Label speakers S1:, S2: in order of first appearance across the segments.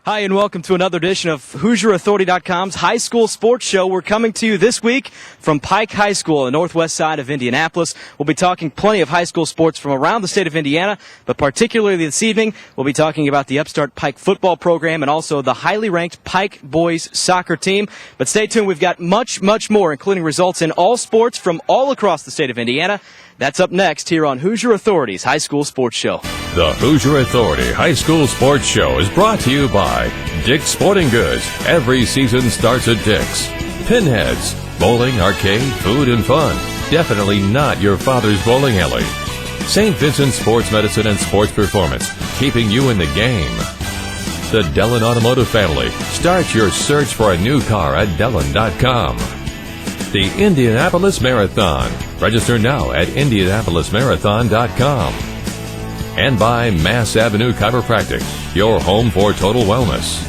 S1: Hi, and welcome to another edition of HoosierAuthority.com's High School Sports Show. We're coming to you this week from Pike High School on the northwest side of Indianapolis. We'll be talking plenty of high school sports from around the state of Indiana, but particularly this evening, we'll be talking about the upstart Pike football program and also the highly ranked Pike boys soccer team. But stay tuned, we've got much more, including results in all sports from all across the state of Indiana. That's up next here on Hoosier Authority's High School Sports Show.
S2: The Hoosier Authority High School Sports Show is brought to you by Dick's Sporting Goods. Every season starts at Dick's. Pinheads, bowling, arcade, food, and fun. Definitely not your father's bowling alley. St. Vincent Sports Medicine and Sports Performance, keeping you in the game. The Dellin Automotive family. Start your search for a new car at Dellin.com. The Indianapolis Marathon. Register now at IndianapolisMarathon.com. And by Mass Avenue Chiropractic, your home for total wellness.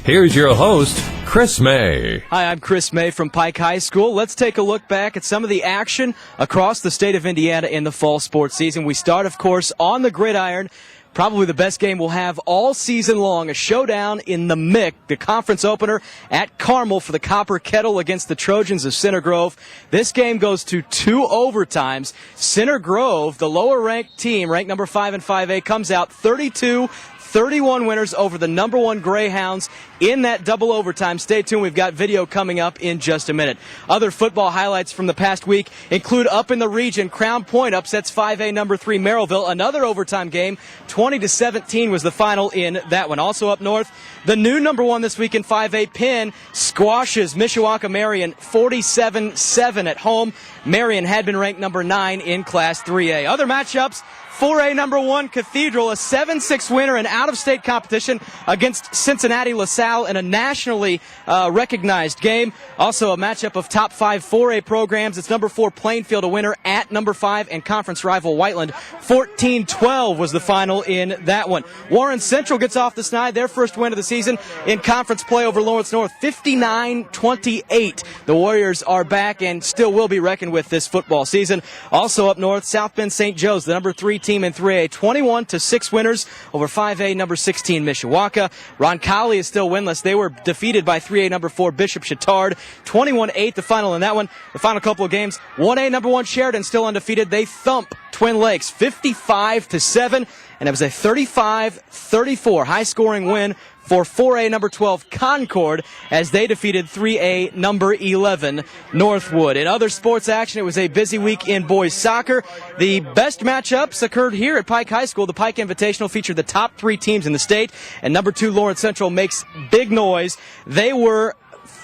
S2: Here's your host, Chris May.
S1: Hi, I'm Chris May from Pike High School. Let's take a look back at some of the action across the state of Indiana in the fall sports season. We start, of course, on the gridiron. Probably the best game we'll have all season long, a showdown in the MIC, the conference opener at Carmel for the Copper Kettle against the Trojans of Center Grove. This game goes to 2 overtimes. Center Grove, the lower-ranked team, ranked number 5 in 5A, comes out 32-31 winners over the number 1 Greyhounds in that double overtime. Stay tuned. We've got video coming up in just a minute. Other football highlights from the past week include up in the region, Crown Point upsets 5A number 3 Merrillville. Another overtime game. 20-17 was the final in that one. Also up north, the new number 1 this week in 5A, Penn, squashes Mishawaka Marion 47-7 at home. Marion had been ranked number 9 in Class 3A. Other matchups, 4A number 1 Cathedral, a 7-6 winner in out-of-state competition against Cincinnati LaSalle in a nationally recognized game. Also a matchup of top 5 4A programs. It's number 4 Plainfield, a winner at number 5 and conference rival Whiteland. 14-12 was the final in that one. Warren Central gets off the snide, their first win of the season in conference play over Lawrence North, 59-28. The Warriors are back and still will be reckoned with this football season. Also up north, South Bend St. Joe's, the number 3 team in 3A, 21-6 winners over 5A number 16 Mishawaka. Roncalli is still winless. They were defeated by 3A number 4 Bishop Chittard, 21-8 the final in that one. The final couple of games, 1A number 1 Sheridan still undefeated. They thump Twin Lakes 55-7, and it was a 35-34 high-scoring win for 4A number 12 Concord as they defeated 3A number 11 Northwood. In other sports action, it was a busy week in boys soccer. The best matchups occurred here at Pike High School. The Pike Invitational featured the top 3 teams in the state, and number 2 Lawrence Central makes big noise. They were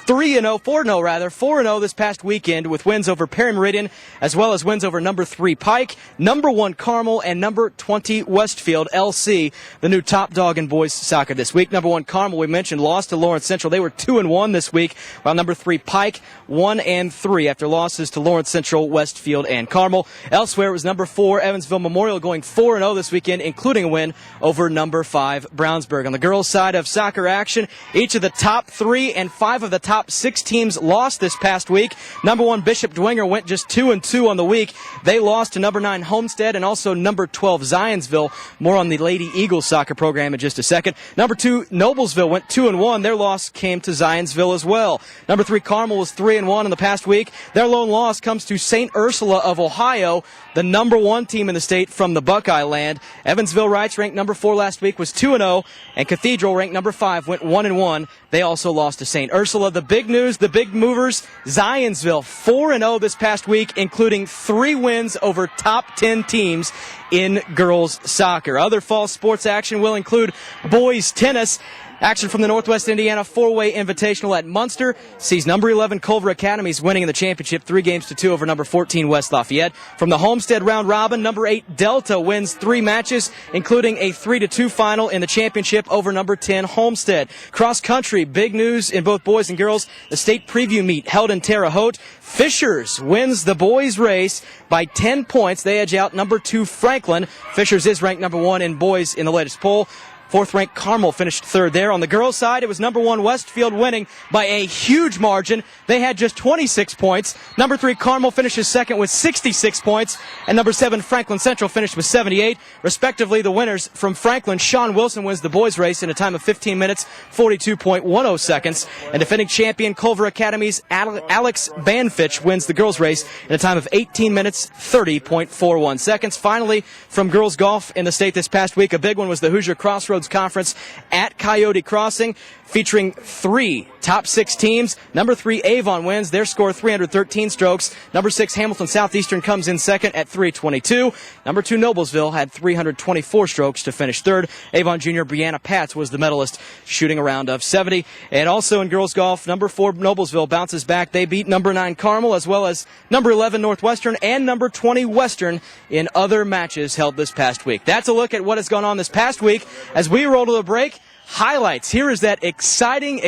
S1: 4-0 this past weekend with wins over Perry Meridian as well as wins over number 3 Pike, number 1 Carmel, and number 20 Westfield LC, the new top dog in boys soccer this week. Number 1 Carmel, we mentioned, lost to Lawrence Central. They were 2-1 this week, while number 3 Pike 1-3 after losses to Lawrence Central, Westfield, and Carmel. Elsewhere, it was number 4 Evansville Memorial going 4-0 this weekend, including a win over number 5 Brownsburg. On the girls' side of soccer action, each of the top 3 and 5 of the top 6 teams lost this past week. Number 1 Bishop Dwenger went just 2-2 on the week. They lost to number 9 Homestead and also number 12 Zionsville. More on the Lady Eagles soccer program in just a second. Number 2 Noblesville went 2-1. Their loss came to Zionsville as well. Number 3 Carmel was 3-1 in the past week. Their lone loss comes to St. Ursula of Ohio, the number 1 team in the state from the Buckeye Land. Evansville Rights, ranked number 4 last week, was 2-0, and Cathedral, ranked number 5, went 1-1. They also lost to St. Ursula. The big news, the big movers, Zionsville 4-0 this past week, including 3 wins over top 10 teams in girls soccer. Other fall sports action will include boys tennis. Action from the Northwest Indiana 4-way Invitational at Munster sees number 11 Culver Academies winning in the championship 3-2 over number 14 West Lafayette. From the Homestead round robin, number 8 Delta wins 3 matches, including a 3-2 final in the championship over number 10 Homestead. Cross country, big news in both boys and girls. The state preview meet held in Terre Haute. Fishers wins the boys race by 10 points. They edge out number 2 Franklin. Fishers is ranked number 1 in boys in the latest poll. Fourth-ranked Carmel finished third there. On the girls' side, it was number 1 Westfield winning by a huge margin. They had just 26 points. Number 3 Carmel finishes second with 66 points. And number 7 Franklin Central finished with 78. Respectively, the winners from Franklin, Sean Wilson wins the boys' race in a time of 15 minutes, 42.10 seconds. And defending champion Culver Academy's Alex Banfitch wins the girls' race in a time of 18 minutes, 30.41 seconds. Finally, from girls golf in the state this past week, a big one was the Hoosier Crossroads Conference at Coyote Crossing, featuring 3 top 6 teams. Number 3 Avon wins. Their score 313 strokes. Number 6 Hamilton Southeastern comes in second at 322. Number 2 Noblesville had 324 strokes to finish third. Avon junior Brianna Patz was the medalist, shooting a round of 70. And also in girls golf, number 4 Noblesville bounces back. They beat number 9 Carmel, as well as number 11 Northwestern and number 20 Western in other matches held this past week. That's a look at what has gone on this past week. As we roll to the break, highlights. Here is that exciting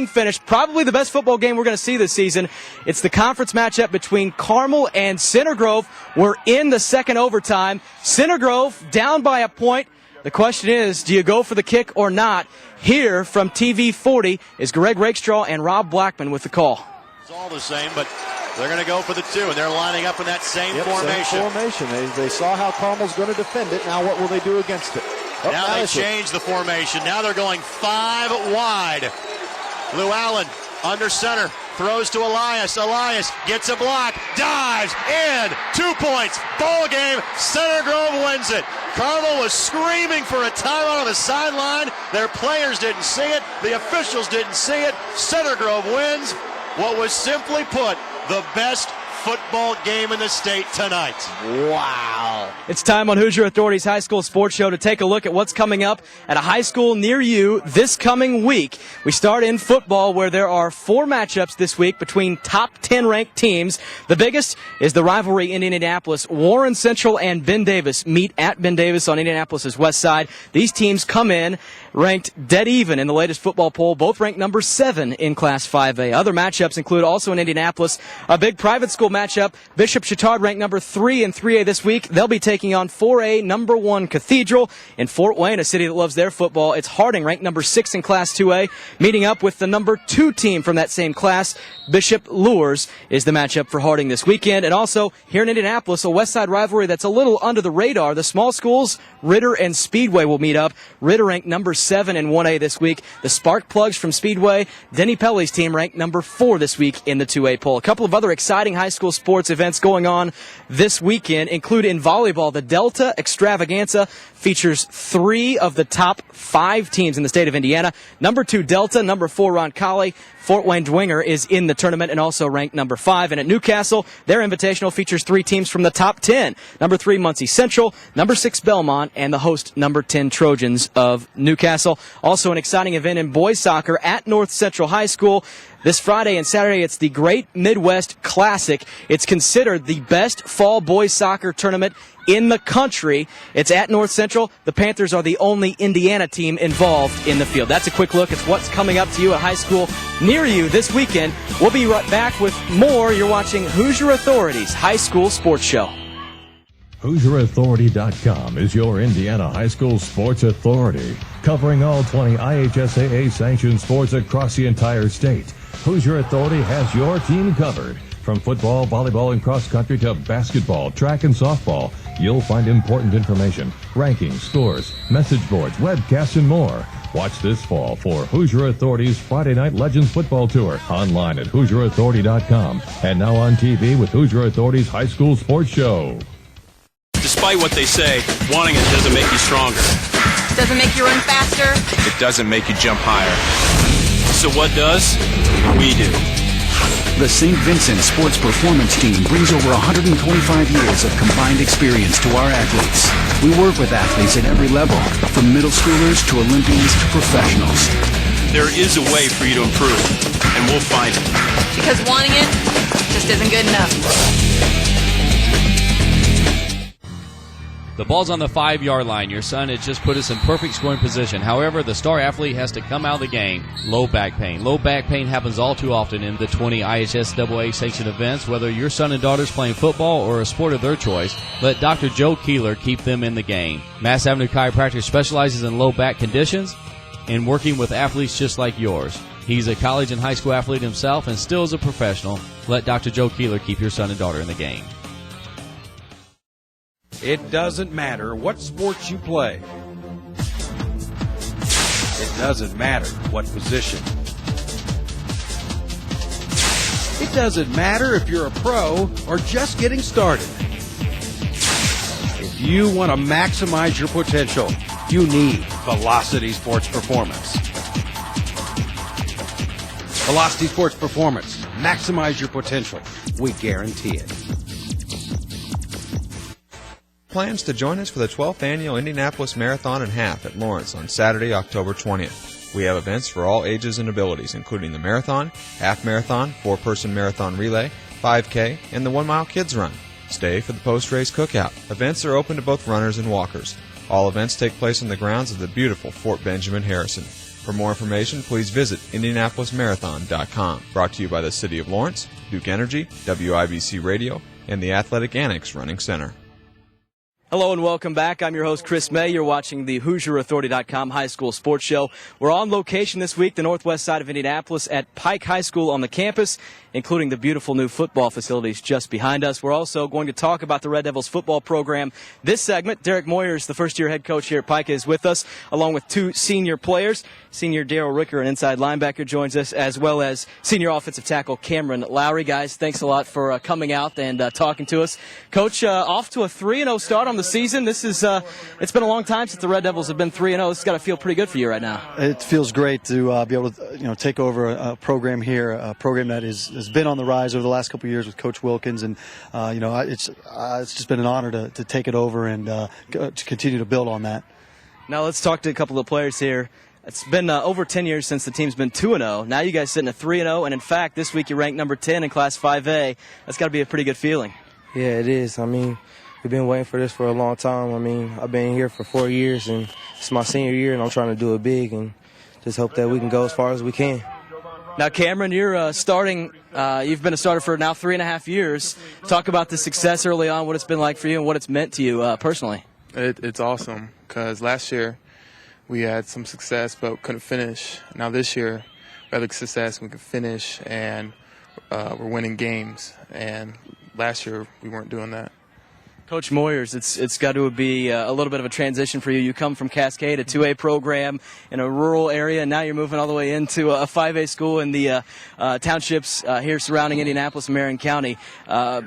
S1: finish. Probably the best football game we're going to see this season. It's the conference matchup between Carmel and Center Grove. We're in the second overtime. Center Grove down by a point. The question is, do you go for the kick or not? Here from TV 40 is Greg Rakestraw and Rob Blackman with the call.
S3: It's all the same, but they're going to go for the 2, and they're lining up in that same formation.
S4: Same formation. They saw how Carmel's going to defend it. Now what will they do against it?
S3: Now they change the formation. Now they're going 5 wide. Lou Allen under center. Throws to Elias. Elias gets a block. Dives in. 2 points. Ball game. Center Grove wins it. Carmel was screaming for a timeout on the sideline. Their players didn't see it. The officials didn't see it. Center Grove wins what was simply put the best football game in the state tonight.
S4: Wow.
S1: It's time on Hoosier Authority's High School Sports Show to take a look at what's coming up at a high school near you this coming week. We start in football, where there are 4 matchups this week between top 10 ranked teams. The biggest is the rivalry in Indianapolis. Warren Central and Ben Davis meet at Ben Davis on Indianapolis' west side. These teams come in ranked dead even in the latest football poll, both ranked number 7 in Class 5A. Other matchups include also in Indianapolis, a big private school matchup. Bishop Chatard ranked number 3 in 3A this week. They'll be taking on 4A number 1 Cathedral. In Fort Wayne, a city that loves their football, it's Harding ranked number 6 in Class 2A, meeting up with the number 2 team from that same class. Bishop Lures is the matchup for Harding this weekend. And also here in Indianapolis, a West Side rivalry that's a little under the radar. The small schools, Ritter and Speedway, will meet up. Ritter ranked number 7 in 1A this week. The Spark Plugs from Speedway, Denny Pelly's team, ranked number 4 this week in the 2A poll. A couple of other exciting high school sports events going on this weekend include in volleyball, the Delta Extravaganza features 3 of the top 5 teams in the state of Indiana. Number 2 Delta, number 4 Roncalli. Fort Wayne Dwinger is in the tournament and also ranked number 5. And at Newcastle, their invitational features 3 teams from the top 10. Number 3 Muncie Central, number 6 Belmont, and the host number 10 Trojans of Newcastle. Also an exciting event in boys soccer at North Central High School. This Friday and Saturday, it's the Great Midwest Classic. It's considered the best fall boys soccer tournament in the country. It's at North Central. The Panthers are the only Indiana team involved in the field. That's a quick look at what's coming up to you at high school near you this weekend. We'll be right back with more. You're watching Hoosier Authority's High School Sports Show.
S2: HoosierAuthority.com is your Indiana high school sports authority, covering all 20 IHSAA-sanctioned sports across the entire state. Hoosier Authority has your team covered. From football, volleyball, and cross-country to basketball, track, and softball, you'll find important information, rankings, scores, message boards, webcasts, and more. Watch this fall for Hoosier Authority's Friday Night Legends Football Tour, online at HoosierAuthority.com, and now on TV with Hoosier Authority's High School Sports Show.
S5: Despite what they say, wanting it doesn't make you stronger.
S6: Doesn't make you run faster.
S5: It doesn't make you jump higher. So what does? We do.
S7: The St. Vincent Sports Performance Team brings over 125 years of combined experience to our athletes. We work with athletes at every level, from middle schoolers to Olympians to professionals.
S5: There is a way for you to improve, and we'll find it.
S6: Because wanting it just isn't good enough.
S5: The ball's on the 5-yard line. Your son has just put us in perfect scoring position. However, the star athlete has to come out of the game. Low back pain. Low back pain happens all too often in the 20 IHSAA sanctioned events. Whether your son and daughter's playing football or a sport of their choice, let Dr. Joe Keeler keep them in the game. Mass Avenue Chiropractic specializes in low back conditions and working with athletes just like yours. He's a college and high school athlete himself and still is a professional. Let Dr. Joe Keeler keep your son and daughter in the game.
S8: It doesn't matter what sports you play. It doesn't matter what position. It doesn't matter if you're a pro or just getting started. If you want to maximize your potential, you need Velocity Sports Performance. Velocity Sports Performance. Maximize your potential. We guarantee it.
S9: Plans to join us for the 12th Annual Indianapolis Marathon and Half at Lawrence on Saturday, October 20th. We have events for all ages and abilities, including the marathon, half marathon, 4-person marathon relay, 5K, and the 1-mile kids run. Stay for the post-race cookout. Events are open to both runners and walkers. All events take place on the grounds of the beautiful Fort Benjamin Harrison. For more information, please visit IndianapolisMarathon.com. Brought to you by the City of Lawrence, Duke Energy, WIBC Radio, and the Athletic Annex Running Center.
S1: Hello and welcome back. I'm your host, Chris May. You're watching the HoosierAuthority.com High School Sports Show. We're on location this week, the northwest side of Indianapolis at Pike High School on the campus, including the beautiful new football facilities just behind us. We're also going to talk about the Red Devils football program. This segment, Derek Moyers, the first-year head coach here at Pike, is with us, along with 2 senior players. Senior Darryl Ricker, an inside linebacker, joins us, as well as senior offensive tackle Cameron Lowry. Guys, thanks a lot for coming out and talking to us. Coach, off to a 3-0 start on the season. This is it's been a long time since the Red Devils have been 3-0. This has got to feel pretty good for you right now.
S4: It feels great to be able to take over a program here, a program that has been on the rise over the last couple of years with Coach Wilkins, and it's just been an honor to take it over and to continue to build on that.
S1: Now let's talk to a couple of players here. It's been over 10 years since the team's been 2-0. Now you guys sitting at 3-0, and in fact, this week you ranked number 10 in Class 5A. That's got to be a pretty good feeling.
S10: Yeah, it is. I mean, we've been waiting for this for a long time. I mean, I've been here for 4 years, and it's my senior year, and I'm trying to do it big and just hope that we can go as far as we can.
S1: Now, Cameron, you're starting. You've been a starter for now 3.5 years. Talk about the success early on, what it's been like for you, and what it's meant to you personally.
S11: It's awesome because last year we had some success but couldn't finish. Now this year we had success and we can finish, and we're winning games. And last year we weren't doing that.
S1: Coach Moyers, it's got to be a little bit of a transition for you. You come from Cascade, a 2A program in a rural area, and now you're moving all the way into a 5A school in the townships here surrounding Indianapolis and Marion County.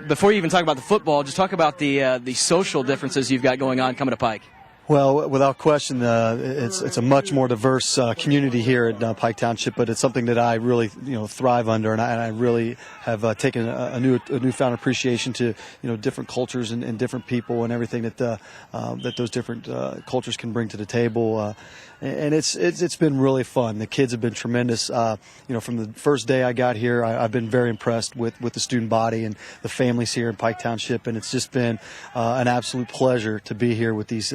S1: Before you even talk about the football, just talk about the social differences you've got going on coming to Pike.
S4: Well, without question, it's a much more diverse community here at Pike Township, but it's something that I really thrive under, and I really have taken a newfound appreciation to different cultures and different people and everything that those different cultures can bring to the table. And it's been really fun. The kids have been tremendous. From the first day I got here, I've been very impressed with the student body and the families here in Pike Township, and it's just been an absolute pleasure to be here with these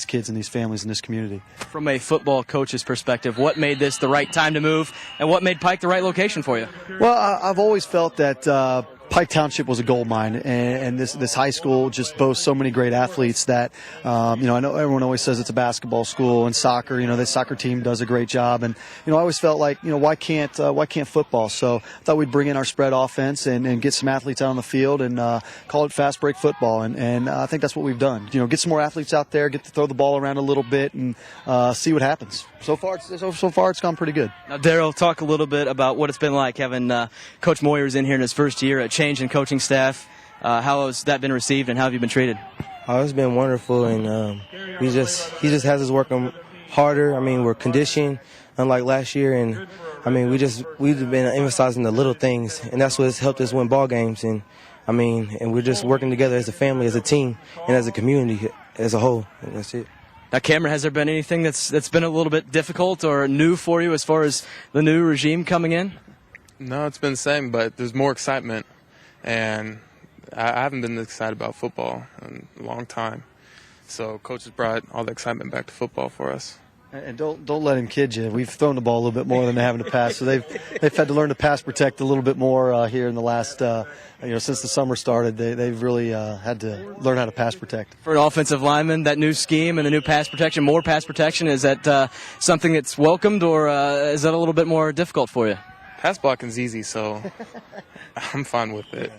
S4: kids and these families in this community. From a football coach's perspective, what made this the right time to move, and what made Pike the right location for you? Well, I've always felt that Pike Township was a gold mine, and this high school just boasts so many great athletes that, I know everyone always says it's a basketball school and soccer, the soccer team does a great job. And, I always felt like, why can't football? So I thought we'd bring in our spread offense and get some athletes out on the field and call it fast break football. And I think that's what we've done. Get some more athletes out there, get to throw the ball around a little bit and see what happens. So far it's gone pretty good. Now, Darryl, talk a little bit about what it's been like having Coach Moyers in here in his first year, a change in coaching staff. How has that been received, and how have you been treated?
S10: It's been wonderful, and he just has us working harder. I mean, we're conditioned, unlike last year, and I mean, we've been emphasizing the little things, and that's what's helped us win ball games. And I mean, and we're just working together as a family, as a team, and as a community as a whole. And that's it. Now, Cameron, has there been anything that's been a little bit difficult or new for you as far as the new regime coming in?
S11: No, it's been the same, but there's more excitement, and I haven't been this excited about football in a long time. So coaches brought all the excitement back to football for us.
S4: And don't let him kid you. We've thrown the ball a little bit more than they have in the past, so they've had to learn to pass protect a little bit more here in the last since the summer started. They've really had to learn how to pass protect.
S1: For an offensive lineman, that new scheme and the new pass protection, more pass protection, is that something that's welcomed, or is that a little bit more difficult for you?
S11: Pass blocking's easy, so I'm fine with it.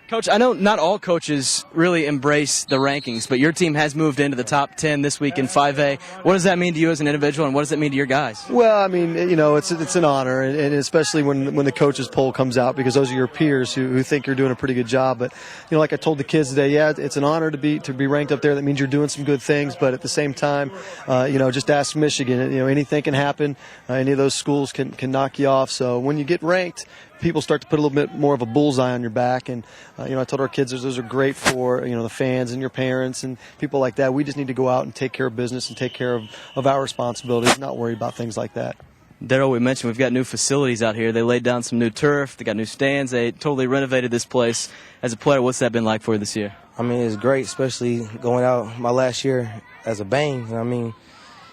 S1: Coach, I know not all coaches really embrace the rankings, but your team has moved into the top 10 this week in 5A. What does that mean to you as an individual, and what does it mean to your guys?
S4: Well, I mean, it's an honor, and especially when the coaches poll comes out, because those are your peers who think you're doing a pretty good job. But like I told the kids today, yeah, it's an honor to be ranked up there. That means you're doing some good things. But at the same time, just ask Michigan. Anything can happen. Any of those schools can knock you off. So when you get ranked, people start to put a little bit more of a bullseye on your back. And, I told our kids those are great for, the fans and your parents and people like that. We just need to go out and take care of business and take care of our responsibilities, not worry about things like that.
S1: Daryl, we mentioned we've got new facilities out here. They laid down some new turf. They got new stands. They totally renovated this place. As a player, what's that been like for you this year?
S10: I mean, it's great, especially going out my last year as a Bang. I mean,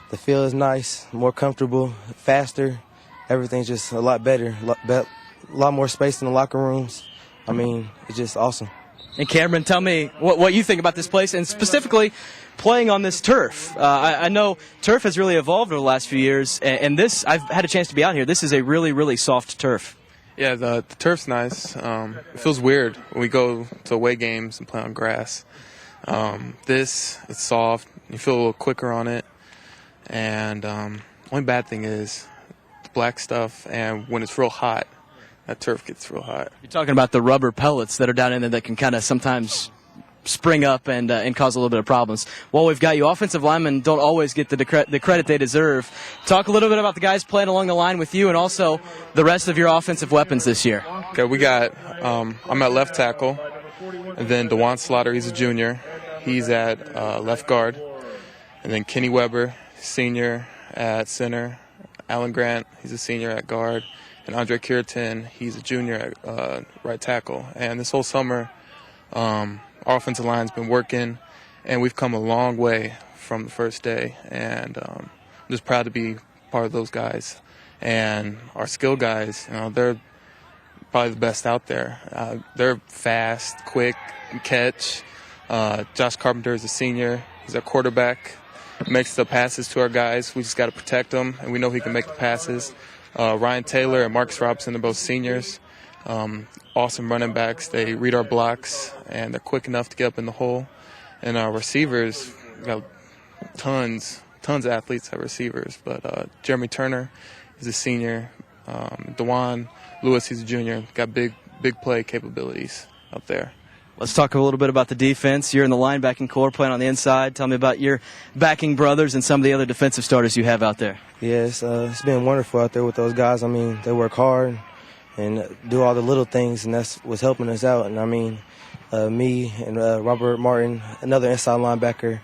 S10: the field is nice, more comfortable, faster. Everything's just a lot better, a lot more space in the locker rooms. I mean, it's just awesome.
S1: And Cameron, tell me what you think about this place, and specifically playing on this turf. I know turf has really evolved over the last few years, and this, I've had a chance to be out here. This is a really, really soft turf.
S11: Yeah, the turf's nice. It feels weird when we go to away games and play on grass. It's soft. You feel a little quicker on it. And only bad thing is the black stuff, and when it's real hot, that turf gets real hot.
S1: You're talking about the rubber pellets that are down in there that can kind of sometimes spring up and cause a little bit of problems. Well, we've got you. Offensive linemen don't always get the credit they deserve. Talk a little bit about the guys playing along the line with you and also the rest of your offensive weapons this year.
S11: Okay, we got, I'm at left tackle, and then DeJuan Slaughter, he's a junior. He's at left guard. And then Kenny Weber, senior at center. Alan Grant, he's a senior at guard. And Andre Kiritin, he's a junior at right tackle. And this whole summer, our offensive line's been working, and we've come a long way from the first day. And I'm just proud to be part of those guys. And our skill guys, they're probably the best out there. They're fast, quick, catch. Josh Carpenter is a senior. He's our quarterback. Makes the passes to our guys. We just got to protect him, and we know he can make the passes. Ryan Taylor and Marcus Robinson are both seniors. Awesome running backs. They read our blocks, and they're quick enough to get up in the hole. And our receivers, we got tons of athletes at receivers. But Jeremy Turner is a senior. DeJuan Lewis, he's a junior. Got big play capabilities up there.
S1: Let's talk a little bit about the defense. You're in the linebacking core playing on the inside. Tell me about your backing brothers and some of the other defensive starters you have out there.
S10: Yeah, it's been wonderful out there with those guys. I mean, they work hard and do all the little things, and that's what's helping us out. And I mean, me and Robert Martin, another inside linebacker,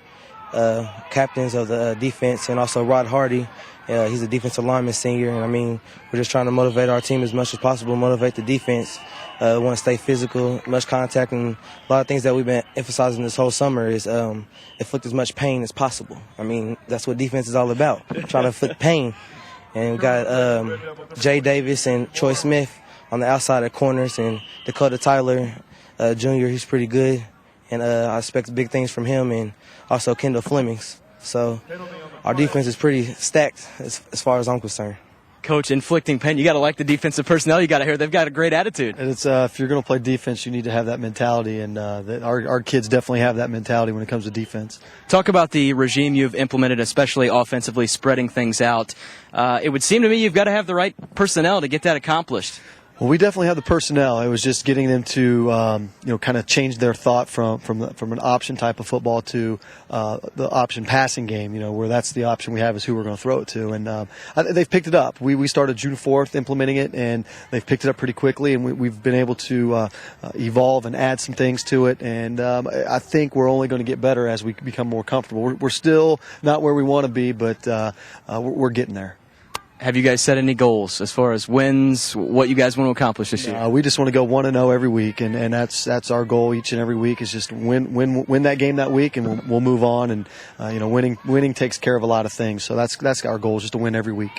S10: captains of the defense, and also Rod Hardy. He's a defensive lineman senior, and I mean, we're just trying to motivate our team as much as possible, motivate the defense. Want to stay physical, much contact, and a lot of things that we've been emphasizing this whole summer is inflict as much pain as possible. I mean, that's what defense is all about, trying to inflict pain. And we got Jay Davis and Troy Smith on the outside of corners, and Dakota Tyler, Jr., he's pretty good, and I expect big things from him, and also Kendall Flemings. So our defense is pretty stacked as far as I'm concerned.
S1: Coach, inflicting pain, you got to like the defensive personnel you got to hear. They've got a great attitude.
S4: And it's if you're going to play defense, you need to have that mentality, and our kids definitely have that mentality when it comes to defense.
S1: Talk about the regime you've implemented, especially offensively, spreading things out. It would seem to me you've got to have the right personnel to get that accomplished.
S4: Well, we definitely have the personnel. It was just getting them to, kind of change their thought from an option type of football to the option passing game. Where that's the option we have is who we're going to throw it to, and they've picked it up. We started June 4th implementing it, and they've picked it up pretty quickly, and we've been able to evolve and add some things to it. And I think we're only going to get better as we become more comfortable. We're still not where we want to be, but we're getting there.
S1: Have you guys set any goals as far as wins, what you guys want to accomplish this year?
S4: We just want to go 1-0 every week, and that's our goal each and every week is just win that game that week, and we'll move on. And winning takes care of a lot of things. So that's our goal, just to win every week.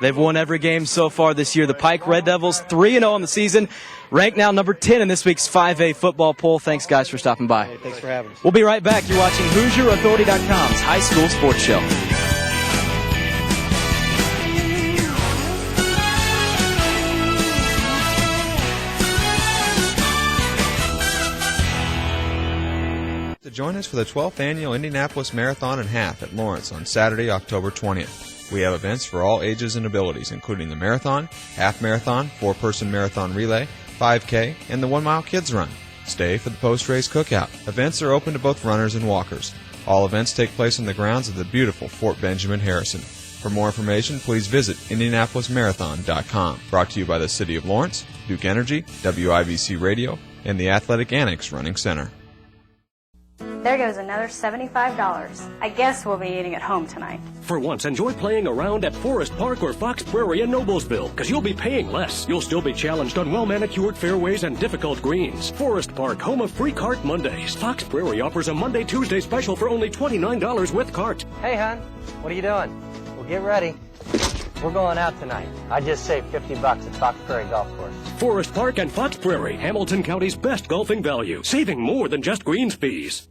S1: They've won every game so far this year. The Pike Red Devils 3-0 on the season, ranked now number 10 in this week's 5A football poll. Thanks, guys, for stopping by.
S4: Hey, thanks for having us.
S1: We'll be right back. You're watching HoosierAuthority.com's High School Sports Show.
S9: To join us for the 12th annual Indianapolis Marathon and Half at Lawrence on Saturday, October 20th. We have events for all ages and abilities, including the marathon, half marathon, 4-person marathon relay, 5K, and the 1 Mile Kids Run. Stay for the post-race cookout. Events are open to both runners and walkers. All events take place on the grounds of the beautiful Fort Benjamin Harrison. For more information, please visit IndianapolisMarathon.com. Brought to you by the City of Lawrence, Duke Energy, WIBC Radio, and the Athletic Annex Running Center.
S12: There goes another $75. I guess we'll be eating at home tonight.
S13: For once, enjoy playing around at Forest Park or Fox Prairie in Noblesville, because you'll be paying less. You'll still be challenged on well-manicured fairways and difficult greens. Forest Park, home of free cart Mondays. Fox Prairie offers a Monday-Tuesday special for only $29 with cart.
S14: Hey, hon, what are you doing? Well, get ready. We're going out tonight. I just saved $50 at Fox Prairie Golf Course.
S13: Forest Park and Fox Prairie, Hamilton County's best golfing value, saving more than just greens fees.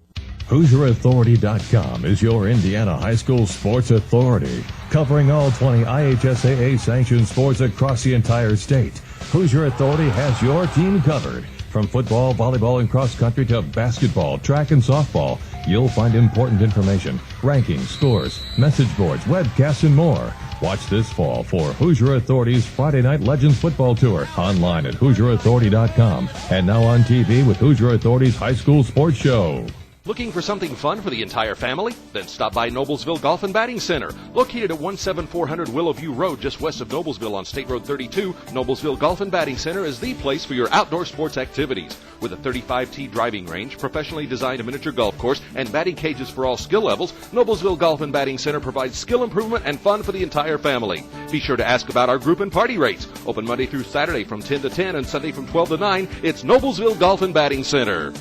S2: HoosierAuthority.com is your Indiana high school sports authority, covering all 20 IHSAA-sanctioned sports across the entire state. Hoosier Authority has your team covered. From football, volleyball, and cross-country to basketball, track, and softball, you'll find important information, rankings, scores, message boards, webcasts, and more. Watch this fall for Hoosier Authority's Friday Night Legends Football Tour, online at HoosierAuthority.com, and now on TV with Hoosier Authority's High School Sports Show.
S15: Looking for something fun for the entire family? Then stop by Noblesville Golf and Batting Center. Located at 17400 Willowview Road, just west of Noblesville on State Road 32, Noblesville Golf and Batting Center is the place for your outdoor sports activities. With a 35-tee driving range, professionally designed miniature golf course, and batting cages for all skill levels, Noblesville Golf and Batting Center provides skill improvement and fun for the entire family. Be sure to ask about our group and party rates. Open Monday through Saturday from 10 to 10 and Sunday from 12 to 9. It's Noblesville Golf and Batting Center.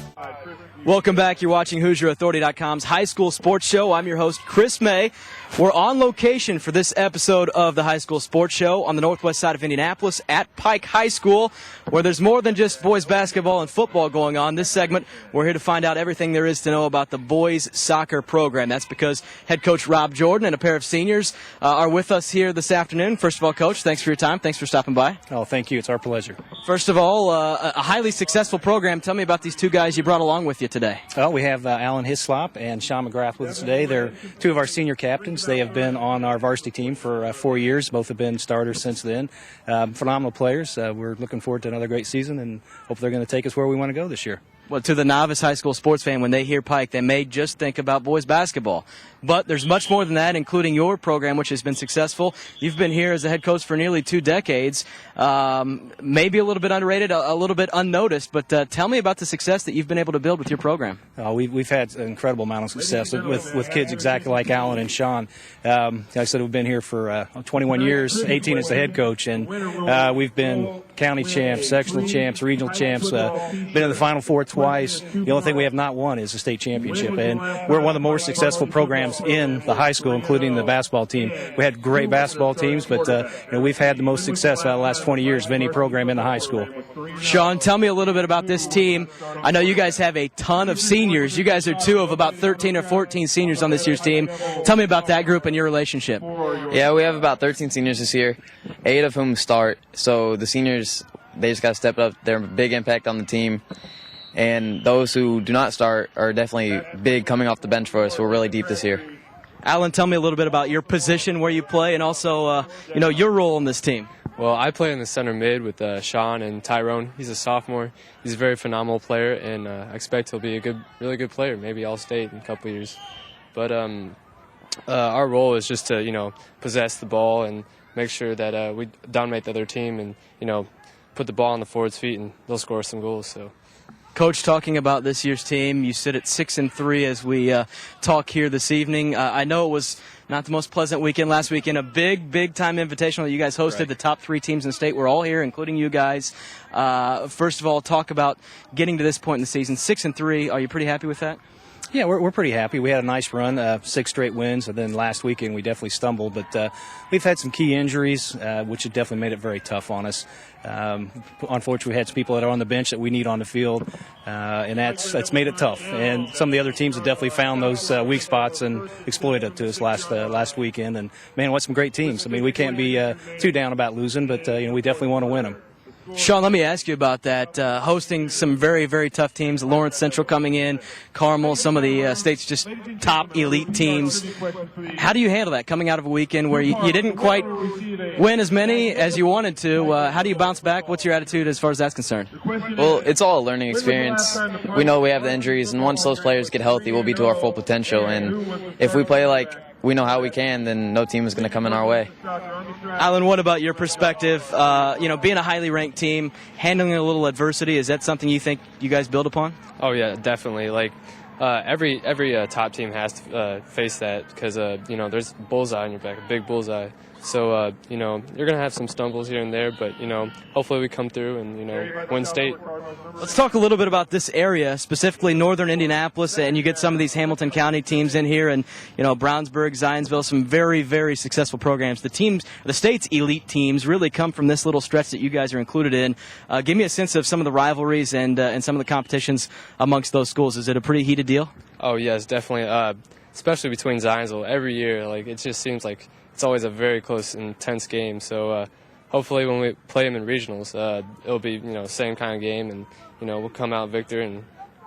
S1: Welcome back. You're watching HoosierAuthority.com's High School Sports Show. I'm your host, Chris May. We're on location for this episode of the High School Sports Show on the northwest side of Indianapolis at Pike High School, where there's more than just boys basketball and football going on. This segment, we're here to find out everything there is to know about the boys soccer program. That's because head coach Rob Jordan and a pair of seniors are with us here this afternoon. First of all, Coach, thanks for your time. Thanks for stopping by.
S16: Oh, thank you. It's our pleasure.
S1: First of all, a highly successful program. Tell me about these two guys you brought along with you today.
S16: Well, we have Alan Hislop and Sean McGrath with us today. They're two of our senior captains. They have been on our varsity team for 4 years. Both have been starters since then. Phenomenal players. We're looking forward to another great season and hope they're going to take us where we want to go this year.
S1: Well, to the novice high school sports fan, when they hear Pike, they may just think about boys basketball. But there's much more than that, including your program, which has been successful. You've been here as a head coach for nearly 2 decades. Maybe a little bit underrated, a little bit unnoticed, but tell me about the success that you've been able to build with your program.
S16: We've had an incredible amount of success with kids exactly like Alan and Sean. Like I said, we've been here for 21 years, 18 as the head coach, and we've been county champs, sectional champs, regional champs, been in the Final Four twice. The only thing we have not won is the state championship, and we're one of the more successful programs in the high school, including the basketball team. We had great basketball teams, but we've had the most success out of the last 20 years of any program in the high school.
S1: Sean, tell me a little bit about this team. I know you guys have a ton of seniors. You guys are 2 of about 13 or 14 seniors on this year's team. Tell me about that group and your relationship.
S17: Yeah, we have about 13 seniors this year, 8 of whom start. So the seniors, they just got to step up. They're a big impact on the team. And those who do not start are definitely big coming off the bench for us. We're really deep this year.
S1: Alan, tell me a little bit about your position, where you play, and also, your role on this team.
S18: Well, I play in the center mid with Sean and Tyrone. He's a sophomore. He's a very phenomenal player, and I expect he'll be a really good player, maybe All-State in a couple of years. But our role is just to, possess the ball and make sure that we dominate the other team and, put the ball on the forward's feet, and they'll score some goals. So.
S1: Coach, talking about this year's team, you sit at 6-3 as we talk here this evening. I know it was not the most pleasant weekend last weekend. A big time invitational that you guys hosted. Right. The top 3 teams in the state were all here, including you guys. First of all, talk about getting to this point in the season. 6-3. Are you pretty happy with that?
S16: Yeah, we're pretty happy. We had a nice run, 6 straight wins, and then last weekend we definitely stumbled. But we've had some key injuries, which have definitely made it very tough on us. Unfortunately, we had some people that are on the bench that we need on the field, and that's made it tough. And some of the other teams have definitely found those weak spots and exploited it to us last weekend. And man, what some great teams! I mean, we can't be too down about losing, but we definitely want to win them.
S1: Sean, let me ask you about that. Hosting some very tough teams, Lawrence Central coming in, Carmel, some of the state's just top elite teams. How do you handle that coming out of a weekend where you didn't quite win as many as you wanted to? How do you bounce back? What's your attitude as far as that's concerned?
S17: Well, it's all a learning experience. We know we have the injuries, and once those players get healthy, we'll be to our full potential. And if we play like we know how we can, then no team is going to come in our way.
S1: Alan, what about your perspective? Being a highly ranked team, handling a little adversity, is that something you think you guys build upon?
S18: Oh yeah, definitely. Like every top team has to face that because there's a bullseye on your back, a big bullseye. So you're gonna have some stumbles here and there, but hopefully we come through and win state.
S1: Let's talk a little bit about this area, specifically northern Indianapolis, and you get some of these Hamilton County teams in here, and Brownsburg, Zionsville, some very successful programs. The state's elite teams really come from this little stretch that you guys are included in. Give me a sense of some of the rivalries and some of the competitions amongst those schools. Is it a pretty heated deal?
S18: Oh yes, definitely. Especially between Zionsville, every year, it just seems like it's always a very close, intense game. So hopefully when we play them in regionals, it'll be same kind of game, and we'll come out victor and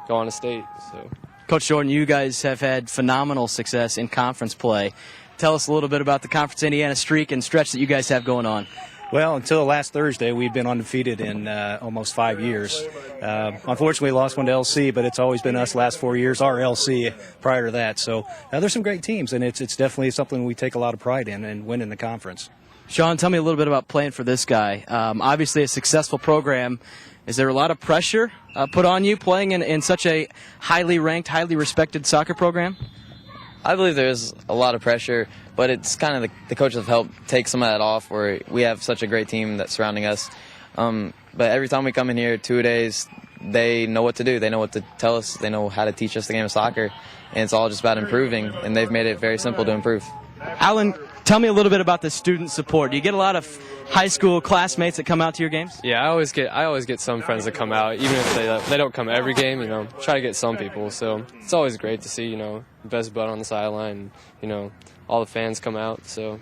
S18: go on to state. So,
S1: Coach Jordan, you guys have had phenomenal success in conference play. Tell us a little bit about the Conference Indiana streak and stretch that you guys have going on.
S16: Well, until last Thursday, we've been undefeated in almost 5 years. Unfortunately, we lost one to LC, but it's always been us last 4 years, our LC prior to that. So there's some great teams, and it's definitely something we take a lot of pride in and win in the conference.
S1: Sean, tell me a little bit about playing for this guy. Obviously a successful program. Is there a lot of pressure put on you playing in such a highly ranked, highly respected soccer program?
S17: I believe there's a lot of pressure, but it's kind of the coaches have helped take some of that off where we have such a great team that's surrounding us. But every time we come in here, 2 days, they know what to do. They know what to tell us. They know how to teach us the game of soccer. And it's all just about improving, and they've made it very simple to improve.
S1: Alan, tell me a little bit about the student support. Do you get a lot of high school classmates that come out to your games?
S18: Yeah, I always get some friends that come out, even if they don't come every game. Try to get some people. So it's always great to see the best bud on the sideline. All the fans come out. So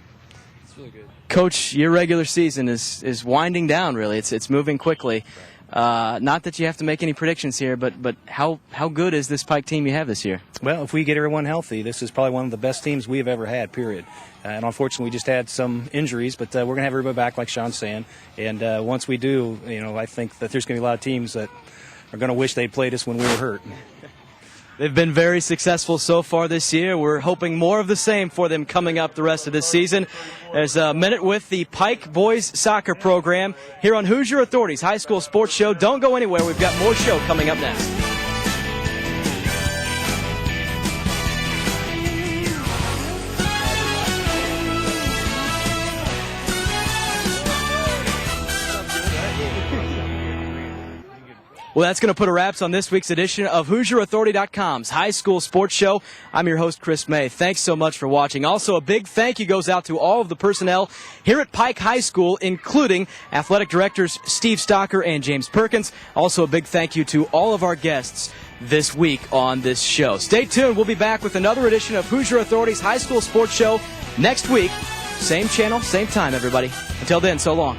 S18: it's really good.
S1: Coach, your regular season is winding down. Really, it's moving quickly. Not that you have to make any predictions here, but how good is this Pike team you have this year?
S16: Well, if we get everyone healthy, this is probably one of the best teams we've ever had, period. And unfortunately, we just had some injuries, but we're going to have everybody back, like Sean's saying. And once we do, I think that there's going to be a lot of teams that are going to wish they'd played us when we were hurt.
S1: They've been very successful so far this year. We're hoping more of the same for them coming up the rest of this season. There's a minute with the Pike Boys Soccer Program here on Hoosier Authority's High School Sports Show. Don't go anywhere. We've got more show coming up next. Well, that's going to put a wraps on this week's edition of HoosierAuthority.com's High School Sports Show. I'm your host, Chris May. Thanks so much for watching. Also, a big thank you goes out to all of the personnel here at Pike High School, including athletic directors Steve Stocker and James Perkins. Also, a big thank you to all of our guests this week on this show. Stay tuned. We'll be back with another edition of Hoosier Authority's High School Sports Show next week. Same channel, same time, everybody. Until then, so long.